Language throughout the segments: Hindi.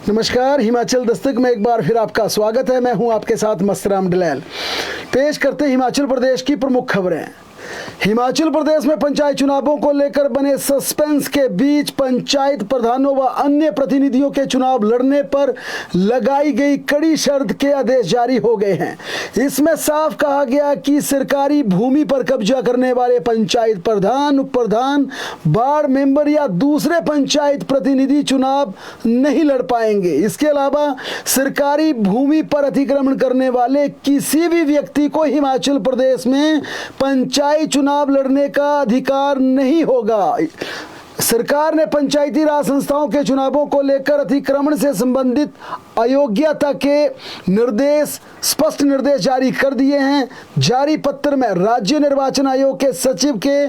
नमस्कार, हिमाचल दस्तक में एक बार फिर आपका स्वागत है। मैं हूं आपके साथ मस्तराम डलैल। पेश करते हिमाचल प्रदेश की प्रमुख खबरें। हिमाचल प्रदेश में पंचायत चुनावों को लेकर बने सस्पेंस के बीच पंचायत प्रधानों व अन्य प्रतिनिधियों के चुनाव लड़ने पर लगाई गई कड़ी शर्त के आदेश जारी हो गए हैं। इसमें साफ कहा गया कि सरकारी भूमि पर कब्जा करने वाले पंचायत प्रधान, उप प्रधान, वार्ड मेंबर या दूसरे पंचायत प्रतिनिधि चुनाव नहीं लड़ पाएंगे। इसके अलावा सरकारी भूमि पर अतिक्रमण करने वाले किसी भी व्यक्ति को हिमाचल प्रदेश में पंचायत चुनाव लड़ने का अधिकार नहीं होगा। सरकार ने पंचायती राज संस्थाओं के चुनावों को लेकर अतिक्रमण से संबंधित अयोग्यता के स्पष्ट निर्देश जारी कर दिए हैं। जारी पत्र में राज्य निर्वाचन आयोग के सचिव के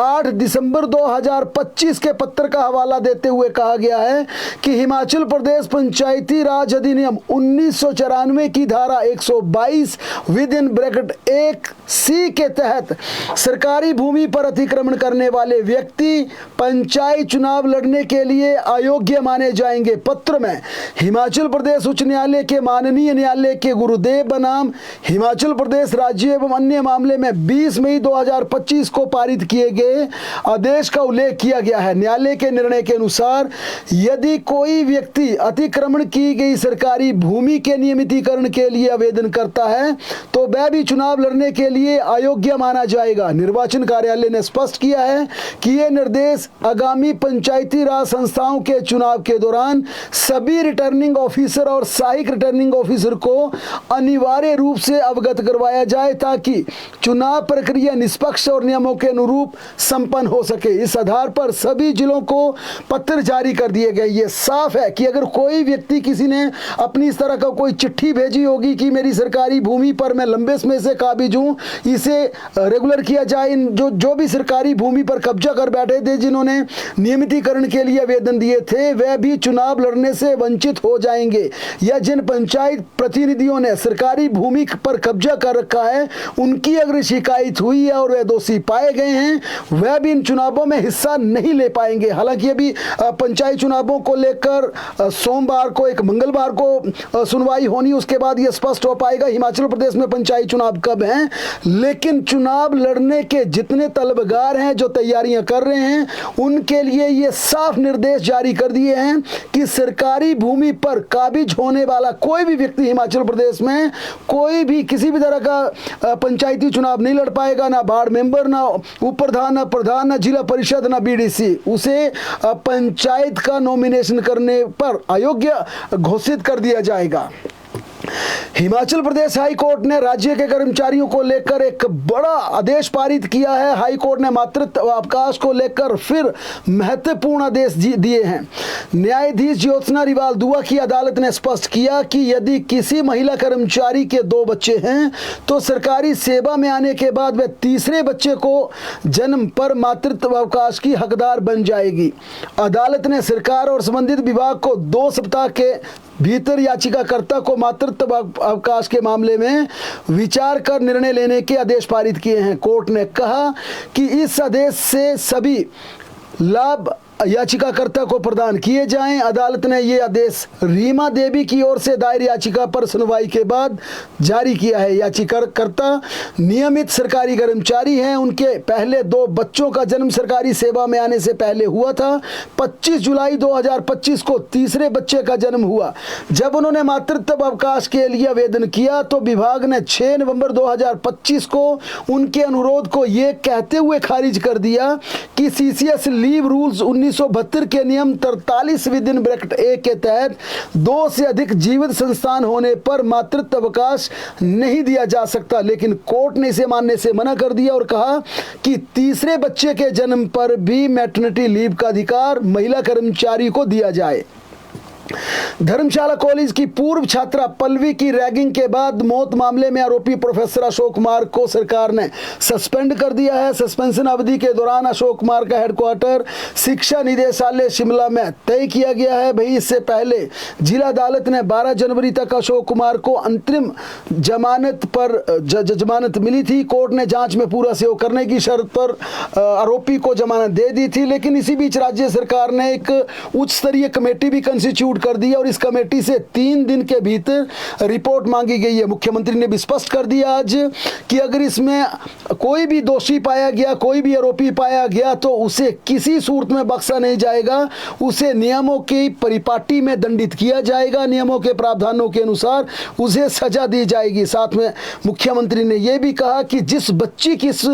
8 दिसंबर 2025 के पत्र का हवाला देते हुए कहा गया है कि हिमाचल प्रदेश पंचायती राज अधिनियम 1994 की धारा 122 (1) के तहत सरकारी भूमि पर अतिक्रमण करने वाले व्यक्ति पंचायत चुनाव लड़ने के लिए अयोग्य माने जाएंगे। पत्र में हिमाचल प्रदेश उच्च न्यायालय के माननीय न्यायालय के गुरुदेव बनाम हिमाचल प्रदेश राज्य एवं अन्य मामले में 20 मई 2025 को पारित किए गए आदेश का उल्लेख किया गया है। न्यायालय के निर्णय के अनुसार यदि कोई व्यक्ति अतिक्रमण की गई सरकारी भूमि के नियमितीकरण के लिए आवेदन करता है तो वह भी चुनाव लड़ने के लिए अयोग्य माना जाएगा। निर्वाचन कार्यालय ने स्पष्ट किया है कि ये निर्देश आगामी पंचायती राज संस्थाओं के चुनाव के दौरान सभी रिटर्निंग ऑफिसर और सहायक रिटर्निंग ऑफिसर को अनिवार्य रूप से अवगत करवाया जाए ताकि चुनाव प्रक्रिया निष्पक्ष और नियमों के अनुरूप संपन्न हो सके। इस आधार पर सभी जिलों को पत्र जारी कर दिए गए। ये साफ है कि अगर कोई व्यक्ति किसी ने अपनी इस तरह का कोई चिट्ठी भेजी होगी कि मेरी सरकारी भूमि पर मैं लंबे समय से काबिज हूं, इसे रेगुलर किया जाए। जो भी सरकारी भूमि पर कब्जा कर बैठे थे, जिन्होंने नियमितीकरण के लिए आवेदन दिए थे, वे भी चुनाव लड़ने से वंचित हो जाएंगे। या जिन पंचायत प्रतिनिधियों ने सरकारी भूमि पर कब्जा कर रखा है, उनकी अगर शिकायत हुई है और वे दोषी पाए गए हैं, वह भी इन चुनावों में हिस्सा नहीं ले पाएंगे। हालांकि अभी पंचायत चुनावों को लेकर सोमवार को, एक मंगलवार को सुनवाई होनी, उसके बाद यह स्पष्ट हो पाएगा हिमाचल प्रदेश में पंचायत चुनाव कब हैं। लेकिन चुनाव लड़ने के जितने तलबगार हैं, जो तैयारियां कर रहे हैं, उनके लिए ये साफ निर्देश जारी कर दिए हैं कि सरकारी भूमि पर काबिज होने वाला कोई भी व्यक्ति हिमाचल प्रदेश में कोई भी किसी भी तरह का पंचायती चुनाव नहीं लड़ पाएगा। ना वार्ड मेंबर, ना उप प्रधान, ना प्रधान, ना जिला परिषद, ना बीडीसी, उसे पंचायत का नॉमिनेशन करने पर अयोग्य घोषित कर दिया जाएगा। हिमाचल प्रदेश हाई कोर्ट ने राज्य के कर्मचारियों को लेकर एक बड़ा आदेश पारित किया है। हाई कोर्ट ने मातृत्व अवकाश को लेकर फिर महत्वपूर्ण आदेश दिए हैं। न्यायाधीश ज्योत्सना रिवाल दुआ की अदालत ने स्पष्ट किया कि यदि किसी महिला कर्मचारी के 2 बच्चे हैं तो सरकारी सेवा में आने के बाद वह तीसरे बच्चे को जन्म पर मातृत्व अवकाश की हकदार बन जाएगी। अदालत ने सरकार और संबंधित विभाग को 2 सप्ताह के भीतर याचिकाकर्ता को मातृत्व अवकाश के मामले में विचार कर निर्णय लेने के आदेश पारित किए हैं। कोर्ट ने कहा कि इस आदेश से सभी लाभ याचिकाकर्ता को प्रदान किए जाएं। अदालत ने यह आदेश रीमा देवी की ओर से दायर याचिका पर सुनवाई के बाद जारी किया है। याचिकाकर्ता नियमित सरकारी कर्मचारी हैं। उनके पहले 2 बच्चों का जन्म सरकारी सेवा में आने से पहले हुआ था। 25 जुलाई 2025 को तीसरे बच्चे का जन्म हुआ। जब उन्होंने मातृत्व अवकाश के लिए आवेदन किया तो विभाग ने 6 नवंबर 2025 को उनके अनुरोध को यह कहते हुए खारिज कर दिया कि सीसीएस लीव रूल्स 1972 के नियम 43(a) के तहत 2 से अधिक जीवित संतान होने पर मातृत्व अवकाश नहीं दिया जा सकता। लेकिन कोर्ट ने इसे मानने से मना कर दिया और कहा कि तीसरे बच्चे के जन्म पर भी मैटरनिटी लीव का अधिकार महिला कर्मचारी को दिया जाए। धर्मशाला कॉलेज की पूर्व छात्रा पल्लवी की रैगिंग के बाद मौत मामले में आरोपी प्रोफेसर अशोक कुमार को सरकार ने सस्पेंड कर दिया है। सस्पेंशन अवधि के दौरान अशोक कुमार का हेडक्वार्टर शिक्षा निदेशालय शिमला में तय किया गया है। भाई इससे पहले जिला अदालत ने 12 जनवरी तक अशोक कुमार को अंतरिम जमानत मिली थी। कोर्ट ने जांच में पूरा सहयोग करने की शर्त पर आरोपी को जमानत दे दी थी। लेकिन इसी बीच राज्य सरकार ने एक उच्च स्तरीय कमेटी भी कंस्टिट्यूट इंस्टीट्यूट कर दिया और इस कमेटी से 3 दिन के भीतर रिपोर्ट मांगी गई है। मुख्यमंत्री ने भी स्पष्ट कर दिया आज कि अगर इसमें कोई भी दोषी पाया गया, कोई भी आरोपी पाया गया तो उसे किसी सूरत में बख्शा नहीं जाएगा, उसे नियमों की परिपाटी में दंडित किया जाएगा, नियमों के प्रावधानों के अनुसार उसे सजा दी जाएगी। साथ में मुख्यमंत्री ने यह भी कहा कि जिस बच्ची की इस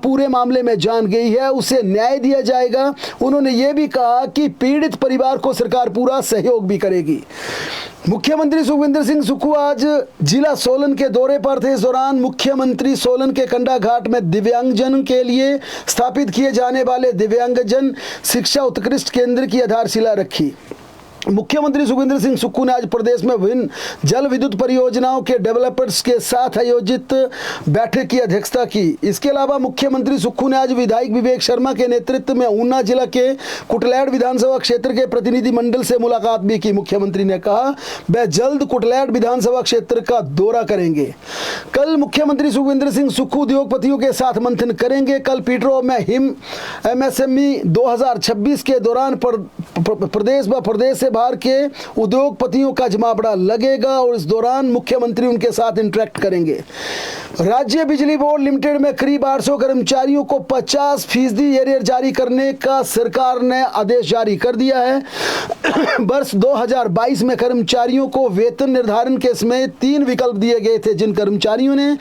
पूरे मामले में जान गई है उसे न्याय दिया जाएगा। उन्होंने यह भी कहा कि पीड़ित परिवार को सरकार पूरा सहयोग भी करेगी। मुख्यमंत्री सुखविंदर सिंह सुक्खू आज जिला सोलन के दौरे पर थे। इस दौरान मुख्यमंत्री सोलन के कंडा घाट में दिव्यांगजन के लिए स्थापित किए जाने वाले दिव्यांगजन शिक्षा उत्कृष्ट केंद्र की आधारशिला रखी। मुख्यमंत्री सुखविंदर सिंह सुक्खू ने आज प्रदेश में विभिन्न जल विद्युत परियोजनाओं के डेवलपर्स के साथ आयोजित बैठक की अध्यक्षता की। इसके अलावा मुख्यमंत्री सुक्खू ने आज विधायक विवेक शर्मा के नेतृत्व में ऊना जिला के कुटलैड़ विधानसभा क्षेत्र के प्रतिनिधि मंडल से मुलाकात भी की। मुख्यमंत्री ने कहा वह जल्द कुटलैड़ विधानसभा क्षेत्र का दौरा करेंगे। कल मुख्यमंत्री सुखविंदर सिंह सुक्खू उद्योगपतियों के साथ मंथन करेंगे। कल पीटरो में हिम MSME 2026 के दौरान प्रदेश से बाहर के उद्योगपतियों का जमावड़ा लगेगा और इस दौरान मुख्यमंत्री उनके साथ इंटरेक्ट करेंगे। राज्य बिजली बोर्ड लिमिटेड में करीब 800 कर्मचारियों को 50% एरियर जारी करने का सरकार ने आदेश जारी कर दिया है। वर्ष 2022 में कर्मचारियों को वेतन निर्धारण के समय 3 विकल्प दिए गए थे। जिन कर्मचारियों ने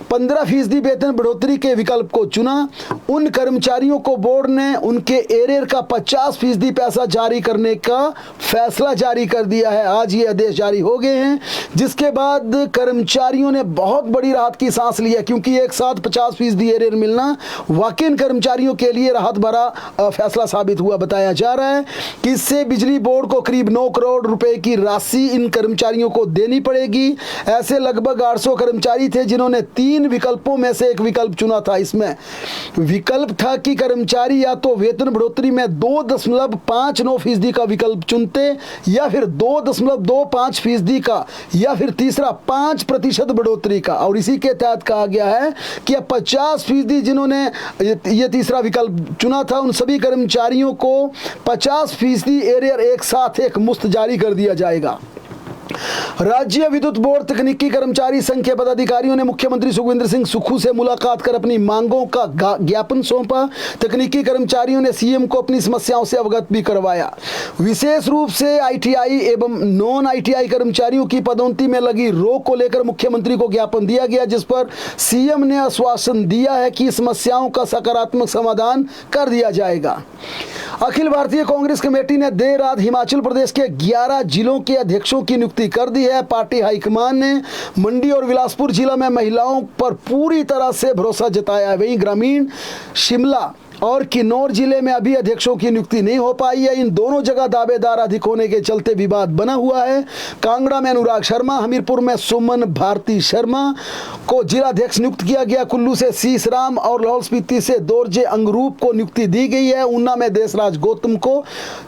15% वेतन बढ़ोतरी के विकल्प को चुना, उन कर्मचारियों को बोर्ड ने उनके एरियर का 50% पैसा जारी करने का फैसला जारी कर दिया है। आज ये आदेश जारी हो गए हैं, जिसके बाद कर्मचारियों ने बहुत बड़ी राहत की सांस लिया, क्योंकि एक साथ 50% एरियर मिलना वाकई कर्मचारियों के लिए राहत भरा फैसला साबित हुआ। बताया जा रहा है कि इससे बिजली बोर्ड को करीब 9 करोड़ रुपए की राशि इन कर्मचारियों को देनी पड़ेगी। ऐसे लगभग 800 कर्मचारी थे जिन्होंने 3 विकल्पों में से एक विकल्प चुना था। इसमें विकल्प था कि कर्मचारी या तो वेतन बढ़ोतरी में 2.59% का विकल्प चुनते या फिर 2.25% का, या फिर तीसरा 5% बढ़ोतरी का। और इसी के तहत कहा गया है कि 50% जिन्होंने ये तीसरा विकल्प चुना था उन सभी कर्मचारियों को 50% एरियर एक साथ एक मुश्त जारी कर दिया जाएगा। राज्य विद्युत बोर्ड तकनीकी कर्मचारी संघ के पदाधिकारियों ने मुख्यमंत्री सुखविंदर सिंह सुक्खू से मुलाकात कर अपनी मांगों का ज्ञापन सौंपा। तकनीकी कर्मचारियों ने सीएम को अपनी समस्याओं से अवगत भी करवाया। विशेष रूप से ITI एवं नॉन ITI कर्मचारियों की पदोन्नति में लगी रोक को लेकर मुख्यमंत्री को ज्ञापन दिया गया, जिस पर सीएम ने आश्वासन दिया है कि समस्याओं का सकारात्मक समाधान कर दिया जाएगा। अखिल भारतीय कांग्रेस कमेटी ने देर रात हिमाचल प्रदेश के 11 जिलों के अध्यक्षों की नियुक्ति कर दी है। पार्टी हाईकमान ने मंडी और बिलासपुर जिला में महिलाओं पर पूरी तरह से भरोसा जताया है। वहीं ग्रामीण शिमला और किन्नौर जिले में अभी अध्यक्षों की नियुक्ति नहीं हो पाई है। इन दोनों जगह दावेदार अधिक होने के चलते विवाद बना हुआ है। कांगड़ा में अनुराग शर्मा, हमीरपुर में सुमन भारती शर्मा को जिलाध्यक्ष नियुक्त किया गया। कुल्लू से शीश राम और लाहौल स्पीति से दोरजे अंगरूप को नियुक्ति दी गई है। ऊना में देशराज गौतम को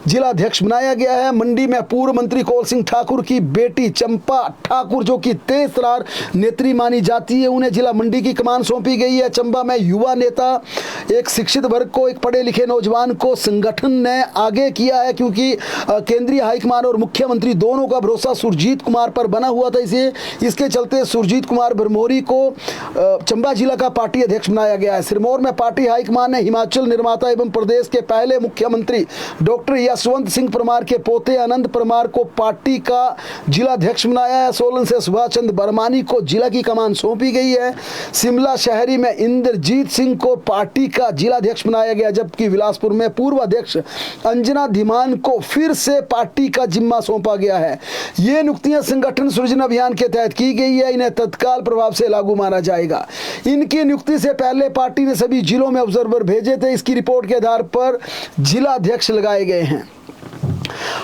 जिलाध्यक्ष बनाया गया है। मंडी में पूर्व मंत्री कौल सिंह ठाकुर की बेटी चंपा ठाकुर, जो कि तेज तरार नेत्री मानी जाती है, उन्हें जिला मंडी की कमान सौंपी गई है। चंबा में युवा नेता एक शिक्षित को, एक पढ़े लिखे नौजवान को संगठन ने आगे किया है, क्योंकि केंद्रीय हाईकमान और मुख्यमंत्री दोनों का भरोसा सुरजीत कुमार पर बना हुआ था। इसके चलते सुरजीत कुमार भरमौरी को चंबा जिला का पार्टी अध्यक्ष बनाया गया है। सिरमौर में पार्टी हाईकमान ने हिमाचल निर्माता एवं प्रदेश के पहले मुख्यमंत्री डॉक्टर यशवंत सिंह परमार के पोते आनंद परमार को पार्टी का जिलाध्यक्ष बनाया है। सोलन से सुभाष चंद्र बरमानी को जिला की कमान सौंपी गई है। शिमला शहरी में इंद्रजीत सिंह को पार्टी का जिलाध्यक्ष बनाया गया, जबकि बिलासपुर में पूर्व अध्यक्ष अंजना धीमान को फिर से पार्टी का जिम्मा सौंपा गया है। ये नियुक्तियां संगठन सृजन अभियान के तहत की गई है। इन्हें तत्काल प्रभाव से लागू माना जाएगा। इनकी नियुक्ति से पहले पार्टी ने सभी जिलों में ऑब्जर्वर भेजे थे। इसकी रिपोर्ट के आधार पर जिलाध्यक्ष लगाए गए हैं।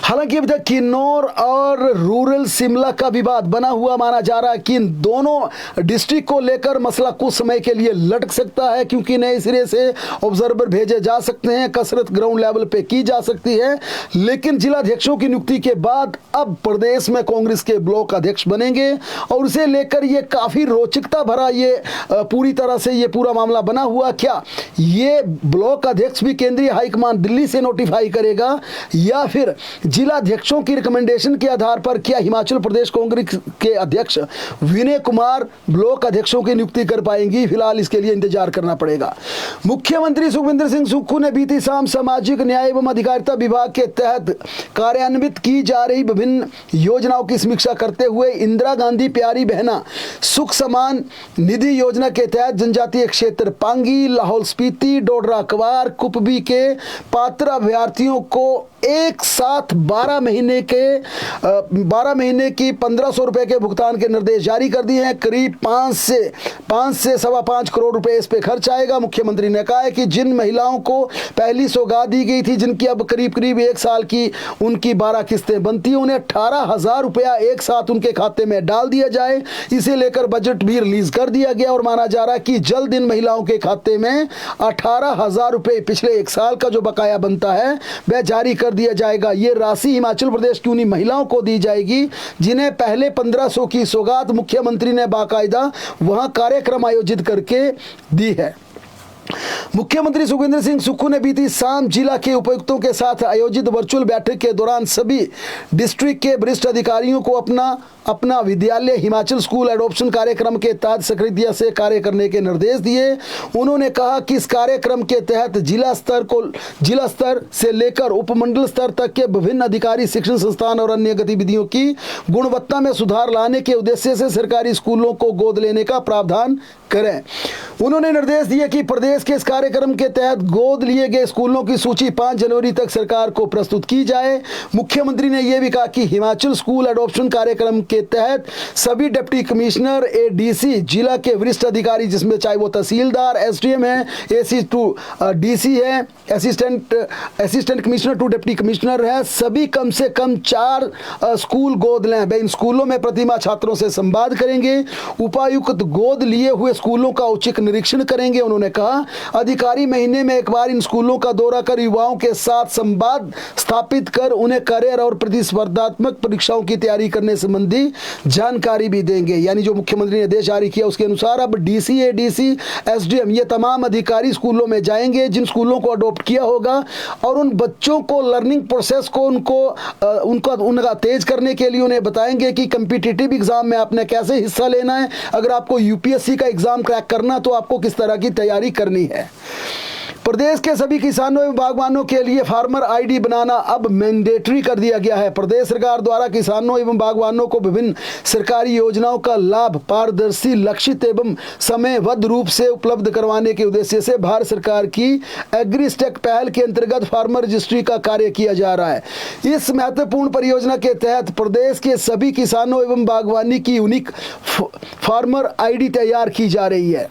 हालांकि अभी तक किन्नौर और रूरल शिमला का विवाद बना हुआ माना जा रहा है कि इन दोनों डिस्ट्रिक्ट को लेकर मसला कुछ समय के लिए लटक सकता है, क्योंकि नए सिरे से ऑब्जर्वर भेजे जा सकते हैं, कसरत ग्राउंड लेवल पे की जा सकती है। लेकिन जिलाध्यक्षों की नियुक्ति के बाद अब प्रदेश में कांग्रेस के ब्लॉक अध्यक्ष बनेंगे और उसे लेकर ये काफी रोचकता भरा ये पूरी तरह से ये पूरा मामला बना हुआ। क्या ये ब्लॉक अध्यक्ष भी केंद्रीय हाईकमान दिल्ली से नोटिफाई करेगा या फिर जिलाध्यक्षों की रिकमेंडेशन के आधार पर क्या हिमाचल प्रदेश कांग्रेस के अध्यक्ष विनय कुमार ब्लॉक अध्यक्षों की नियुक्ति कर पाएंगी? फिलहाल इसके लिए इंतजार करना पड़ेगा। मुख्यमंत्री सुखविंदर सिंह सुक्खू ने बीती शाम सामाजिक न्याय एवं अधिकारिता विभाग के तहत कार्यान्वित की जा रही विभिन्न योजनाओं की समीक्षा करते हुए इंदिरा गांधी प्यारी बहना सुख समान निधि योजना के तहत जनजातीय क्षेत्र पांगी, लाहौल स्पीति, डोडरा कवार, कुपवी के पात्र अभ्यर्थियों को एक साथ 12 महीने की 1500 रुपए के भुगतान के निर्देश जारी कर दिए हैं। करीब 5 से 5.5 करोड़ रुपए इस पे खर्च आएगा। मुख्यमंत्री ने कहा है कि जिन महिलाओं को पहली सौगात दी गई थी, जिनकी अब करीब 1 साल की उनकी 12 किस्तें बनती हैं, उन्हें 18,000 रुपया एक साथ उनके खाते में डाल दिया जाए। इसे लेकर बजट भी रिलीज कर दिया गया और माना जा रहा है कि जल्द इन महिलाओं के खाते में 18,000 रुपए पिछले 1 साल का जो बकाया बनता है वह जारी कर दिया जाएगा। ये राशि हिमाचल प्रदेश की उन्हीं महिलाओं को दी जाएगी जिन्हें पहले 1500 की सौगात मुख्यमंत्री ने बाकायदा वहां कार्यक्रम आयोजित करके दी है। मुख्यमंत्री सुखविंदर सिंह सुक्खू ने बीती शाम जिला के उपायुक्तों के साथ आयोजित वर्चुअल बैठक के दौरान सभी डिस्ट्रिक्ट के वरिष्ठ अधिकारियों को अपना विद्यालय हिमाचल स्कूल एडॉप्शन कार्यक्रम के तहत सक्रियता से कार्य करने के निर्देश दिए। उन्होंने कहा कि इस कार्यक्रम के तहत जिला स्तर से लेकर उपमंडल स्तर तक के विभिन्न अधिकारी शिक्षण संस्थान और अन्य गतिविधियों की गुणवत्ता में सुधार लाने के उद्देश्य से सरकारी स्कूलों को गोद लेने का प्रावधान करें। उन्होंने निर्देश दिए कि प्रदेश के इस कार्यक्रम के तहत गोद लिए गए स्कूलों की सूची 5 जनवरी तक सरकार को प्रस्तुत की जाए। मुख्यमंत्री ने यह भी कहा कि हिमाचल स्कूल एडॉप्शन कार्यक्रम के तहत सभी डिप्टी कमिश्नर, एडीसी, जिला के वरिष्ठ अधिकारी, जिसमें चाहे वो तहसीलदार, एसडीएम है, एसी टू डीसी है, assistant commissioner to deputy commissioner है, सभी कम से कम 4 स्कूल गोद लें। वे इन स्कूलों में प्रतिमा छात्रों से संवाद करेंगे। उपायुक्त गोद लिए हुए स्कूलों का औचक निरीक्षण करेंगे। उन्होंने कहा अधिकारी महीने में एक बार इन स्कूलों का दौरा कर युवाओं के साथ संवाद स्थापित कर उन्हें करियर और प्रतिस्पर्धात्मक परीक्षाओं की तैयारी करने संबंधी जानकारी भी देंगे। यानी जो मुख्यमंत्री ने आदेश जारी किया उसके अनुसार अब डीसी, एडीसी, एसडीएम ये तमाम अधिकारी स्कूलों में जाएंगे जिन स्कूलों को अडॉप्ट किया होगा और उन बच्चों को लर्निंग प्रोसेस को उनका तेज करने के लिए उन्हें बताएंगे कि कम्पिटिटिव एग्जाम में आपने कैसे हिस्सा लेना है। अगर आपको यूपीएससी का एग्जाम क्रैक करना तो आपको किस तरह की तैयारी करनी है। प्रदेश के सभी किसानों एवं बागवानों के लिए फार्मर आईडी बनाना अब मैंडेटरी कर दिया गया है। प्रदेश सरकार द्वारा किसानों एवं बागवानों को विभिन्न सरकारी योजनाओं का लाभ पारदर्शी, लक्षित एवं समयबद्ध रूप से उपलब्ध करवाने के उद्देश्य से भारत सरकार की एग्रीस्टेक पहल के अंतर्गत फार्मर रजिस्ट्री का कार्य किया जा रहा है। इस महत्वपूर्ण परियोजना के तहत प्रदेश के सभी किसानों एवं बागवानी की यूनिक फार्मर आईडी तैयार की जा रही है।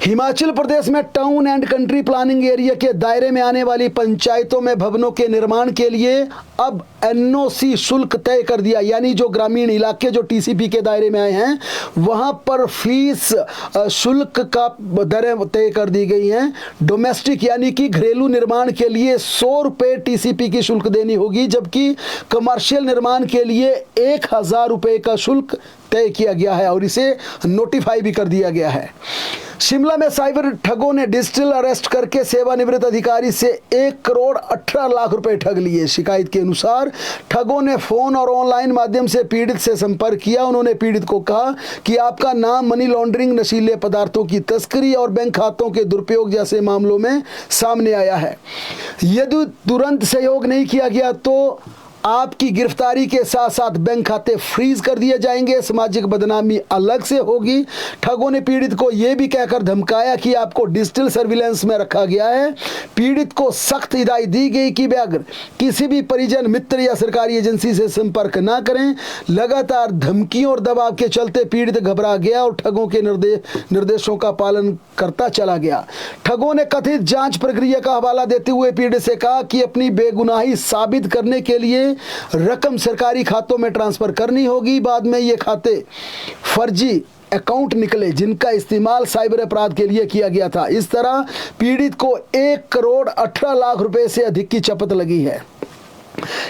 हिमाचल प्रदेश में town and country planning area के दायरे में आने वाली पंचायतों में भवनों के निर्माण के लिए अब एनओसी शुल्क तय कर दिया। यानी जो ग्रामीण इलाके जो टीसीपी के दायरे में आए हैं वहां पर फीस शुल्क का दरें तय कर दी गई हैं। डोमेस्टिक यानी कि घरेलू निर्माण के लिए 100 रुपये टीसीपी की शुल्क देनी होगी, जबकि कमर्शियल निर्माण के लिए 1,000 रुपये का शुल्क तय किया गया है और इसे नोटिफाई भी कर दिया गया है। शिमला में साइबर ठगों ने डिजिटल अरेस्ट करके सेवानिवृत्त अधिकारी से 1 करोड़ 18 लाख रुपए ठग लिए। शिकायत के अनुसार ठगों ने फोन और ऑनलाइन माध्यम से पीड़ित से संपर्क किया। उन्होंने पीड़ित को कहा कि आपका नाम मनी लॉन्ड्रिंग, नशीले पदार्थों की तस्करी और बैंक खातों के दुरुपयोग जैसे मामलों में सामने आया है। यदि तुरंत सहयोग नहीं किया गया तो आपकी गिरफ्तारी के साथ साथ बैंक खाते फ्रीज कर दिए जाएंगे, सामाजिक बदनामी अलग से होगी। ठगों ने पीड़ित को यह भी कहकर धमकाया कि आपको डिजिटल सर्विलांस में रखा गया है। पीड़ित को सख्त हिदायत दी गई कि वे अगर किसी भी परिजन, मित्र या सरकारी एजेंसी से संपर्क ना करें। लगातार धमकियों और दबाव के चलते पीड़ित घबरा गया और ठगों के निर्देशों का पालन करता चला गया। ठगों ने कथित जांच प्रक्रिया का हवाला देते हुए पीड़ित से कहा कि अपनी बेगुनाही साबित करने के लिए रकम सरकारी खातों में ट्रांसफर करनी होगी। बाद में ये खाते फर्जी अकाउंट निकले जिनका इस्तेमाल साइबर अपराध के लिए किया गया था। इस तरह पीड़ित को 1 करोड़ 18 लाख रुपए से अधिक की चपत लगी है।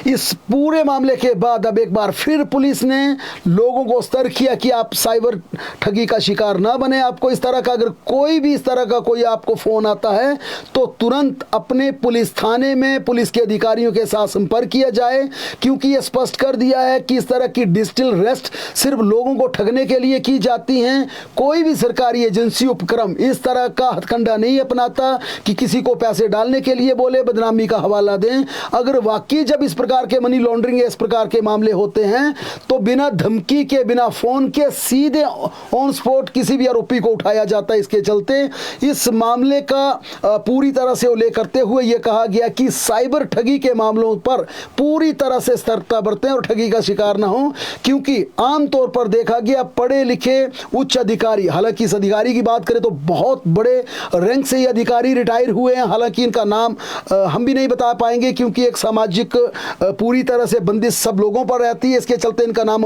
इस पूरे मामले के बाद अब एक बार फिर पुलिस ने लोगों को सतर्क किया कि आप साइबर ठगी का शिकार ना बने। आपको इस तरह का अगर कोई भी इस तरह का कोई आपको फोन आता है तो तुरंत अपने पुलिस थाने में पुलिस के अधिकारियों के साथ संपर्क किया जाए, क्योंकि ये स्पष्ट कर दिया है कि इस तरह की डिजिटल रेस्ट सिर्फ लोगों को ठगने के लिए की जाती हैं। कोई भी सरकारी एजेंसी उपक्रम इस तरह का हथकंडा नहीं अपनाता कि किसी को पैसे डालने के लिए बोले, बदनामी का हवाला दें। अगर वाकई जब इस प्रकार के मनी लॉन्ड्रिंग या इस प्रकार के मामले होते हैं तो बिना धमकी के, बिना फोन के सीधे ऑन स्पॉट किसी भी आरोपी को उठाया जाता है। इसके चलते इस मामले का पूरी तरह से उल्लेख करते हुए यह कहा गया कि साइबर ठगी के मामलों पर पूरी तरह से सतर्कता बरतें और ठगी का शिकार ना हो, क्योंकि आमतौर पर देखा गया पढ़े लिखे उच्च अधिकारी, हालांकि इस अधिकारी की बात करें तो बहुत बड़े रैंक से ये अधिकारी रिटायर हुए हैं, हालांकि इनका नाम हम भी नहीं बता पाएंगे क्योंकि एक सामाजिक पूरी तरह से बंदिश सब लोगों पर रहती है, इसके चलते इनका नाम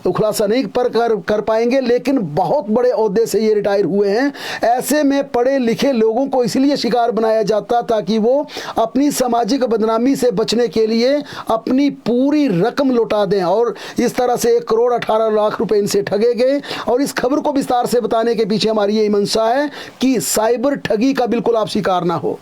खुलासा नहीं कर पाएंगे, लेकिन बहुत बड़े ओहदे से ये रिटायर हुए हैं। ऐसे में पढ़े लिखे लोगों को इसलिए शिकार बनाया जाता ताकि वो अपनी सामाजिक बदनामी से बचने के लिए अपनी पूरी रकम लौटा दें, और इस तरह से 1 करोड़ 18 लाख रुपए इनसे ठगे गए। और इस खबर को विस्तार से बताने के पीछे हमारी यही मंशा है कि साइबर ठगी का बिल्कुल आप शिकार ना हो।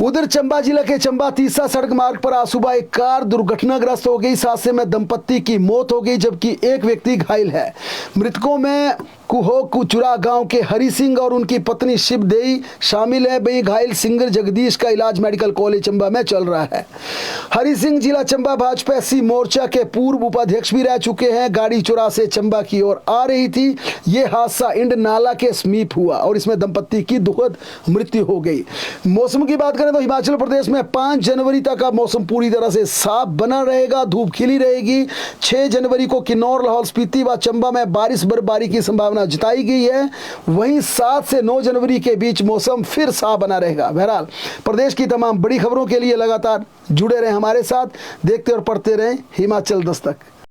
उधर चंबा जिला के चंबा तीसा सड़क मार्ग पर आज सुबह एक कार दुर्घटनाग्रस्त हो गई। इस हादसे में दंपत्ति की मौत हो गई जबकि एक व्यक्ति घायल है। मृतकों में कुचुरा गांव के हरि सिंह और उनकी पत्नी शिवदेई शामिल है। वहीं घायल सिंगर जगदीश का इलाज मेडिकल कॉलेज चंबा में चल रहा है। हरि सिंह जिला चंबा भाजपा एससी मोर्चा के पूर्व उपाध्यक्ष भी रह चुके हैं। गाड़ी चुरा से चंबा की ओर आ रही थी। यह हादसा इंड नाला के समीप हुआ और इसमें दंपत्ति की दुखद मृत्यु हो गई। मौसम की बात करें तो हिमाचल प्रदेश में 5 जनवरी तक का मौसम पूरी तरह से साफ बना रहेगा, धूप खिली रहेगी। 6 जनवरी को किन्नौर, लाहौल स्पीति व चंबा में बारिश बर्फबारी की संभावना जताई गई है। वहीं 7 से 9 जनवरी के बीच मौसम फिर साफ बना रहेगा। बहरहाल प्रदेश की तमाम बड़ी खबरों के लिए लगातार जुड़े रहें हमारे साथ, देखते और पढ़ते रहें हिमाचल दस्तक।